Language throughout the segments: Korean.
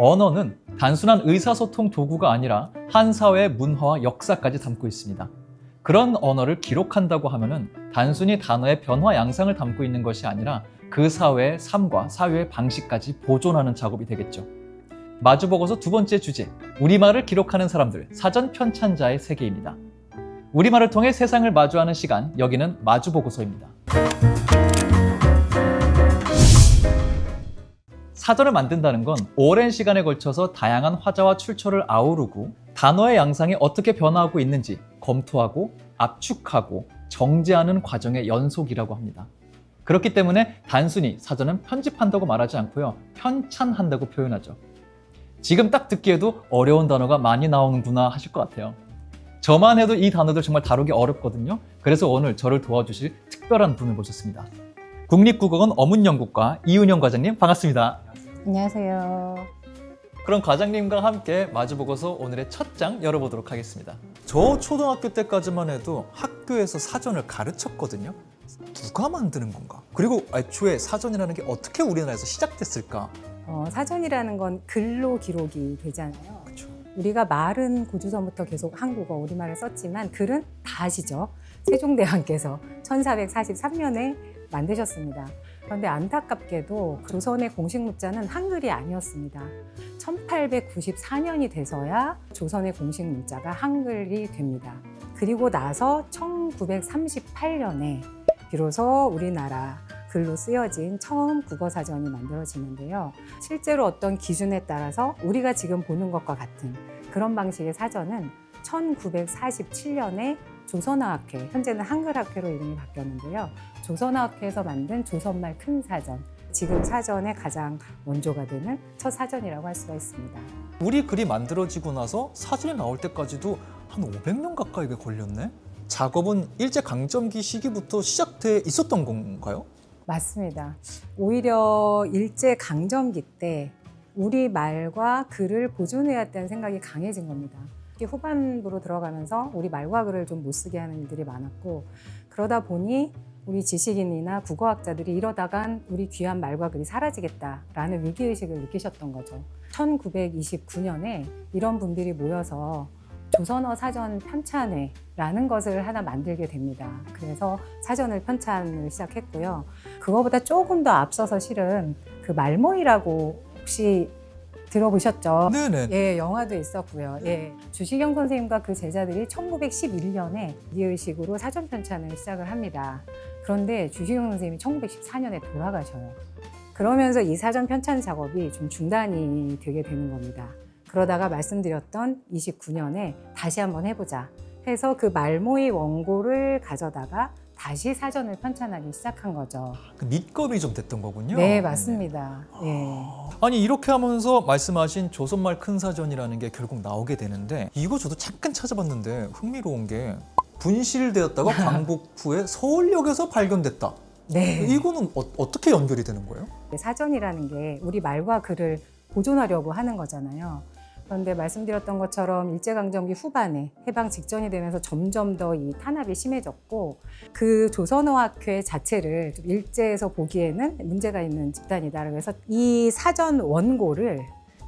언어는 단순한 의사소통 도구가 아니라 한 사회의 문화와 역사까지 담고 있습니다. 그런 언어를 기록한다고 하면은 단순히 단어의 변화 양상을 담고 있는 것이 아니라 그 사회의 삶과 사유의 방식까지 보존하는 작업이 되겠죠. 마주보고서 두 번째 주제, 우리말을 기록하는 사람들, 사전 편찬자의 세계입니다. 우리말을 통해 세상을 마주하는 시간, 여기는 마주보고서입니다. 사전을 만든다는 건 오랜 시간에 걸쳐서 다양한 화자와 출처를 아우르고 단어의 양상이 어떻게 변화하고 있는지 검토하고 압축하고 정제하는 과정의 연속이라고 합니다. 그렇기 때문에 단순히 사전은 편집한다고 말하지 않고요, 편찬한다고 표현하죠. 지금 딱 듣기에도 어려운 단어가 많이 나오는구나 하실 것 같아요. 저만 해도 이 단어들 정말 다루기 어렵거든요. 그래서 오늘 저를 도와주실 특별한 분을 모셨습니다. 국립국어원 어문연구과 이은영 과장님, 반갑습니다. 안녕하세요. 그럼 과장님과 함께 마주보고서 오늘의 첫 장 열어보도록 하겠습니다. 저 초등학교 때까지만 해도 학교에서 사전을 가르쳤거든요. 누가 만드는 건가? 그리고 애초에 사전이라는 게 어떻게 우리나라에서 시작됐을까? 사전이라는 건 글로 기록이 되잖아요. 그렇죠. 우리가 말은 고조선부터 계속 한국어, 우리말을 썼지만 글은 다 아시죠? 세종대왕께서 1443년에 만드셨습니다. 그런데 안타깝게도 조선의 공식 문자는 한글이 아니었습니다. 1894년이 돼서야 조선의 공식 문자가 한글이 됩니다. 그리고 나서 1938년에 비로소 우리나라 글로 쓰여진 처음 국어사전이 만들어지는데요. 실제로 어떤 기준에 따라서 우리가 지금 보는 것과 같은 그런 방식의 사전은 1947년에 조선어학회, 현재는 한글학회로 이름이 바뀌었는데요. 조선어학회에서 만든 조선말 큰 사전, 지금 사전의 가장 원조가 되는 첫 사전이라고 할 수가 있습니다. 우리 글이 만들어지고 나서 사전이 나올 때까지도 한 500년 가까이가 걸렸네? 작업은 일제강점기 시기부터 시작돼 있었던 건가요? 맞습니다. 오히려 일제강점기 때 우리 말과 글을 보존해야 했다는 생각이 강해진 겁니다. 후반부로 들어가면서 우리 말과 글을 좀 못 쓰게 하는 일들이 많았고, 그러다 보니 우리 지식인이나 국어학자들이 이러다간 우리 귀한 말과 글이 사라지겠다라는 위기의식을 느끼셨던 거죠. 1929년에 이런 분들이 모여서 조선어 사전 편찬회라는 것을 하나 만들게 됩니다. 그래서 사전을 편찬을 시작했고요. 그거보다 조금 더 앞서서 실은 그 말모이라고 혹시 들어보셨죠? 네네. 예, 영화도 있었고요. 예, 주시경 선생님과 그 제자들이 1911년에 위기의식으로 사전 편찬을 시작을 합니다. 그런데 주시경 선생님이 1914년에 돌아가셔요. 그러면서 이 사전 편찬 작업이 좀 중단이 되게 되는 겁니다. 그러다가 말씀드렸던 29년에 다시 한번 해보자 해서 그 말모이 원고를 가져다가 다시 사전을 편찬하기 시작한 거죠. 그 밑겁이 좀 됐던 거군요. 네, 맞습니다. 예. 아니 이렇게 하면서 말씀하신 조선말 큰 사전이라는 게 결국 나오게 되는데, 이거 저도 잠깐 찾아봤는데 흥미로운 게 분실되었다가 광복 후에 서울역에서 발견됐다. 네. 이거는 어떻게 연결이 되는 거예요? 사전이라는 게 우리 말과 글을 보존하려고 하는 거잖아요. 그런데 말씀드렸던 것처럼 일제강점기 후반에 해방 직전이 되면서 점점 더 이 탄압이 심해졌고, 그 조선어학회 자체를 좀 일제에서 보기에는 문제가 있는 집단이다. 그래서 이 사전 원고를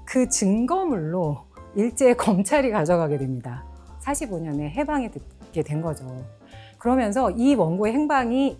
그 증거물로 일제 검찰이 가져가게 됩니다. 45년에 해방이 되게 된 거죠. 그러면서 이 원고의 행방이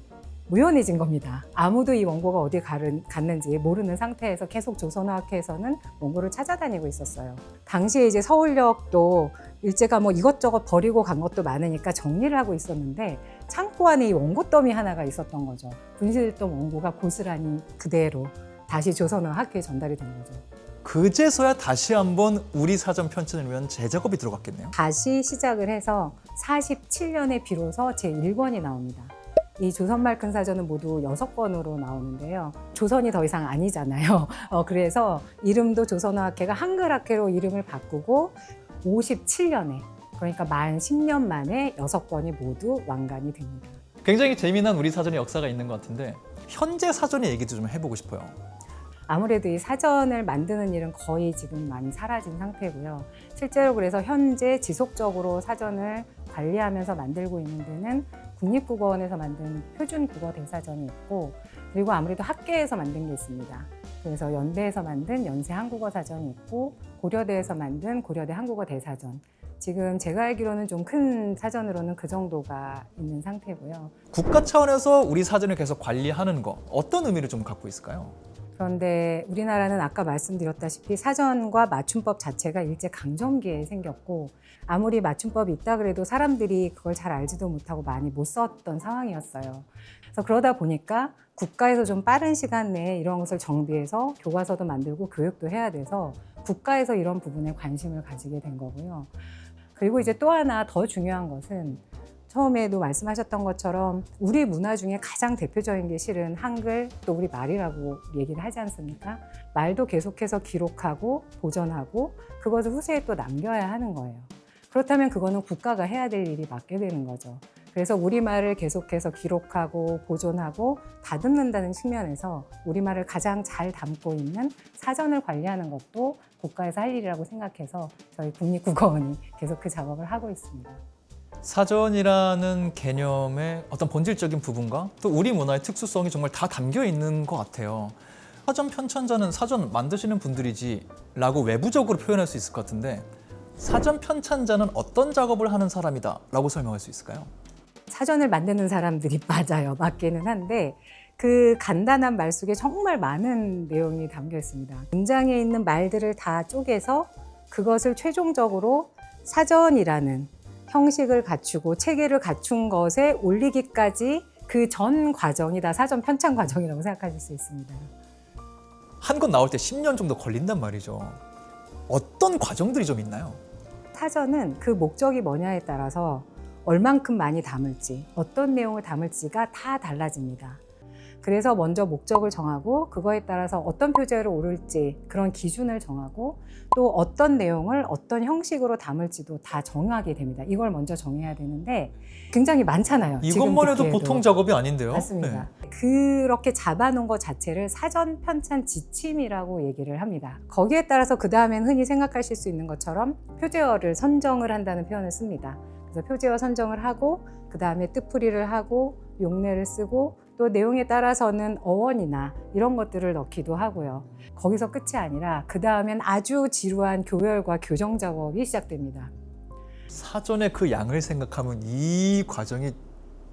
무연해진 겁니다. 아무도 이 원고가 어디 갔는지 모르는 상태에서 계속 조선어학회에서는 원고를 찾아다니고 있었어요. 당시에 이제 서울역도 일제가 뭐 이것저것 버리고 간 것도 많으니까 정리를 하고 있었는데 창고 안에 이 원고 더미 하나가 있었던 거죠. 분실됐던 원고가 고스란히 그대로 다시 조선어학회에 전달이 된 거죠. 그제서야 다시 한번 우리 사전 편찬을 위한 재작업이 들어갔겠네요. 다시 시작을 해서 47년에 비로소 제1권이 나옵니다. 이 조선말 큰 사전은 모두 6권으로 나오는데요. 조선이 더 이상 아니잖아요. 그래서 이름도 조선어학회가 한글학회로 이름을 바꾸고 57년에, 그러니까 만 10년 만에 6권이 모두 완간이 됩니다. 굉장히 재미난 우리 사전의 역사가 있는 것 같은데, 현재 사전의 얘기도 좀 해보고 싶어요. 아무래도 이 사전을 만드는 일은 거의 지금 많이 사라진 상태고요. 실제로 그래서 현재 지속적으로 사전을 관리하면서 만들고 있는 데는 국립국어원에서 만든 표준국어 대사전이 있고, 그리고 아무래도 학계에서 만든 게 있습니다. 그래서 연대에서 만든 연세 한국어 사전이 있고, 고려대에서 만든 고려대 한국어 대사전. 지금 제가 알기로는 좀 큰 사전으로는 그 정도가 있는 상태고요. 국가 차원에서 우리 사전을 계속 관리하는 거 어떤 의미를 좀 갖고 있을까요? 그런데 우리나라는 아까 말씀드렸다시피 사전과 맞춤법 자체가 일제강점기에 생겼고, 아무리 맞춤법이 있다 그래도 사람들이 그걸 잘 알지도 못하고 많이 못 썼던 상황이었어요. 그래서 그러다 보니까 국가에서 좀 빠른 시간 내에 이런 것을 정비해서 교과서도 만들고 교육도 해야 돼서 국가에서 이런 부분에 관심을 가지게 된 거고요. 그리고 이제 또 하나 더 중요한 것은 처음에도 말씀하셨던 것처럼 우리 문화 중에 가장 대표적인 게 실은 한글 또 우리 말이라고 얘기를 하지 않습니까? 말도 계속해서 기록하고 보존하고 그것을 후세에 또 남겨야 하는 거예요. 그렇다면 그거는 국가가 해야 될 일이 맞게 되는 거죠. 그래서 우리말을 계속해서 기록하고 보존하고 다듬는다는 측면에서 우리말을 가장 잘 담고 있는 사전을 관리하는 것도 국가에서 할 일이라고 생각해서 저희 국립국어원이 계속 그 작업을 하고 있습니다. 사전이라는 개념의 어떤 본질적인 부분과 또 우리 문화의 특수성이 정말 다 담겨 있는 것 같아요. 사전 편찬자는 사전 만드시는 분들이지 라고 외부적으로 표현할 수 있을 것 같은데, 사전 편찬자는 어떤 작업을 하는 사람이다 라고 설명할 수 있을까요? 사전을 만드는 사람들이 맞아요. 맞기는 한데 그 간단한 말 속에 정말 많은 내용이 담겨 있습니다. 문장에 있는 말들을 다 쪼개서 그것을 최종적으로 사전이라는 형식을 갖추고 체계를 갖춘 것에 올리기까지 그 전 과정이 다 사전 편찬 과정이라고 생각하실 수 있습니다. 한 권 나올 때 10년 정도 걸린단 말이죠. 어떤 과정들이 좀 있나요? 사전은 그 목적이 뭐냐에 따라서 얼만큼 많이 담을지, 어떤 내용을 담을지가 다 달라집니다. 그래서 먼저 목적을 정하고 그거에 따라서 어떤 표제로 오를지 그런 기준을 정하고 또 어떤 내용을 어떤 형식으로 담을지도 다 정하게 됩니다. 이걸 먼저 정해야 되는데 굉장히 많잖아요. 이것만 해도 듣기에도. 보통 작업이 아닌데요. 맞습니다. 그렇게 잡아놓은 것 자체를 사전 편찬 지침이라고 얘기를 합니다. 거기에 따라서 그 다음엔 흔히 생각하실 수 있는 것처럼 표제어를 선정을 한다는 표현을 씁니다. 그래서 표제어 선정을 하고 그 다음에 뜻풀이를 하고 용례를 쓰고 또 내용에 따라서는 어원이나 이런 것들을 넣기도 하고요. 거기서 끝이 아니라 그 다음엔 아주 지루한 교열과 교정 작업이 시작됩니다. 사전의 그 양을 생각하면 이 과정이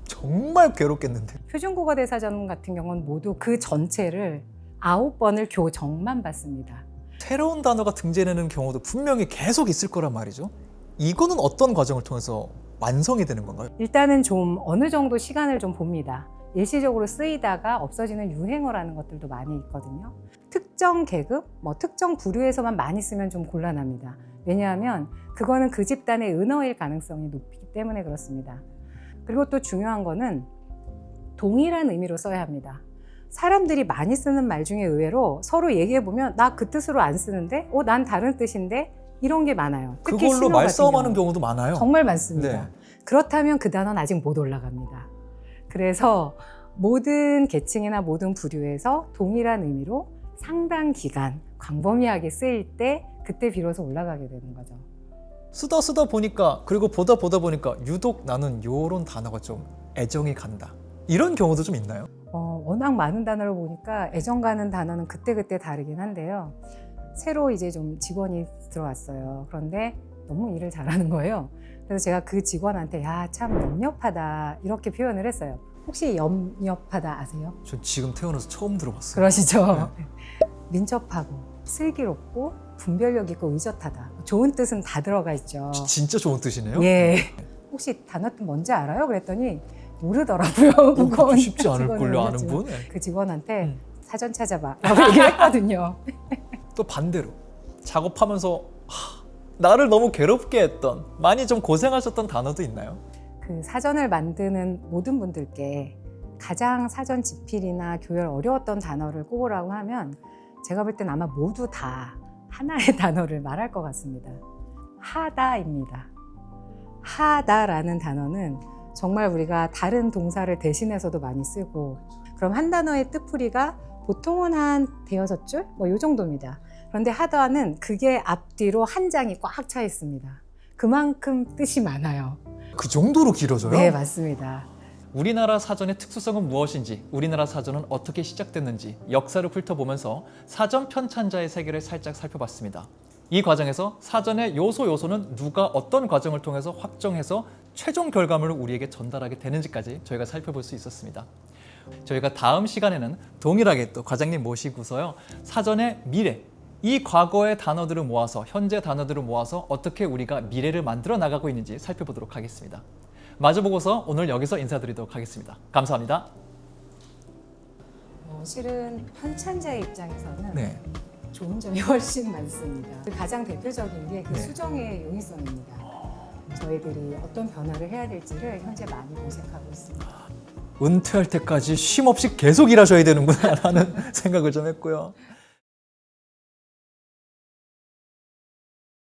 정말 괴롭겠는데. 표준국어대사전 같은 경우는 모두 그 전체를 9번을 교정만 받습니다. 새로운 단어가 등재되는 경우도 분명히 계속 있을 거란 말이죠. 이거는 어떤 과정을 통해서 완성이 되는 건가요? 일단은 좀 어느 정도 시간을 좀 봅니다. 일시적으로 쓰이다가 없어지는 유행어라는 것들도 많이 있거든요. 특정 계급, 특정 부류에서만 많이 쓰면 좀 곤란합니다. 왜냐하면 그거는 그 집단의 은어일 가능성이 높기 때문에 그렇습니다. 그리고 또 중요한 거는 동일한 의미로 써야 합니다. 사람들이 많이 쓰는 말 중에 의외로 서로 얘기해보면 나 그 뜻으로 안 쓰는데? 난 다른 뜻인데? 이런 게 많아요. 특히 그걸로 말싸움하는 경우도 많아요. 정말 많습니다. 네. 그렇다면 그 단어는 아직 못 올라갑니다. 그래서 모든 계층이나 모든 부류에서 동일한 의미로 상당 기간 광범위하게 쓰일 때 그때 비로소 올라가게 되는 거죠. 쓰다 보니까 그리고 보다 보니까 유독 나는 요런 단어가 좀 애정이 간다. 이런 경우도 좀 있나요? 워낙 많은 단어를 보니까 애정 가는 단어는 그때그때 다르긴 한데요. 새로 이제 좀 직원이 들어왔어요. 그런데 너무 일을 잘하는 거예요. 그래서 제가 그 직원한테 야, 참 엽엽하다 이렇게 표현을 했어요. 혹시 엽엽하다 아세요? 전 지금 태어나서 처음 들어봤어요. 그러시죠? 네. 민첩하고 슬기롭고 분별력 있고 의젓하다. 좋은 뜻은 다 들어가 있죠. 진짜 좋은 뜻이네요. 예. 혹시 단어 뜻 뭔지 알아요? 그랬더니 모르더라고요. 그것도 쉽지 않을 걸요, 아는 분. 그 직원한테 사전 찾아봐 라고 얘기를 했거든요. 또 반대로 작업하면서 나를 너무 괴롭게 했던, 많이 좀 고생하셨던 단어도 있나요? 그 사전을 만드는 모든 분들께 가장 사전 집필이나 교열 어려웠던 단어를 꼽으라고 하면 제가 볼 땐 아마 모두 다 하나의 단어를 말할 것 같습니다. 하다입니다. 하다라는 단어는 정말 우리가 다른 동사를 대신해서도 많이 쓰고, 그럼 한 단어의 뜻풀이가 보통은 한 대여섯 줄? 이 정도입니다. 그런데 하다는 그게 앞뒤로 한 장이 꽉 차 있습니다. 그만큼 뜻이 많아요. 그 정도로 길어져요? 네, 맞습니다. 우리나라 사전의 특수성은 무엇인지, 우리나라 사전은 어떻게 시작됐는지 역사를 훑어보면서 사전 편찬자의 세계를 살짝 살펴봤습니다. 이 과정에서 사전의 요소는 누가 어떤 과정을 통해서 확정해서 최종 결과물을 우리에게 전달하게 되는지까지 저희가 살펴볼 수 있었습니다. 저희가 다음 시간에는 동일하게 또 과장님 모시고서요, 사전의 미래, 이 과거의 단어들을 모아서 현재 단어들을 모아서 어떻게 우리가 미래를 만들어 나가고 있는지 살펴보도록 하겠습니다. 마주보고서 오늘 여기서 인사드리도록 하겠습니다. 감사합니다. 실은 편찬자의 입장에서는 네. 좋은 점이 훨씬 많습니다. 그 가장 대표적인 게 그 네. 수정의 용이성입니다. 저희들이 어떤 변화를 해야 될지를 현재 많이 모색하고 있습니다. 은퇴할 때까지 쉼 없이 계속 일하셔야 되는구나 라는 생각을 좀 했고요.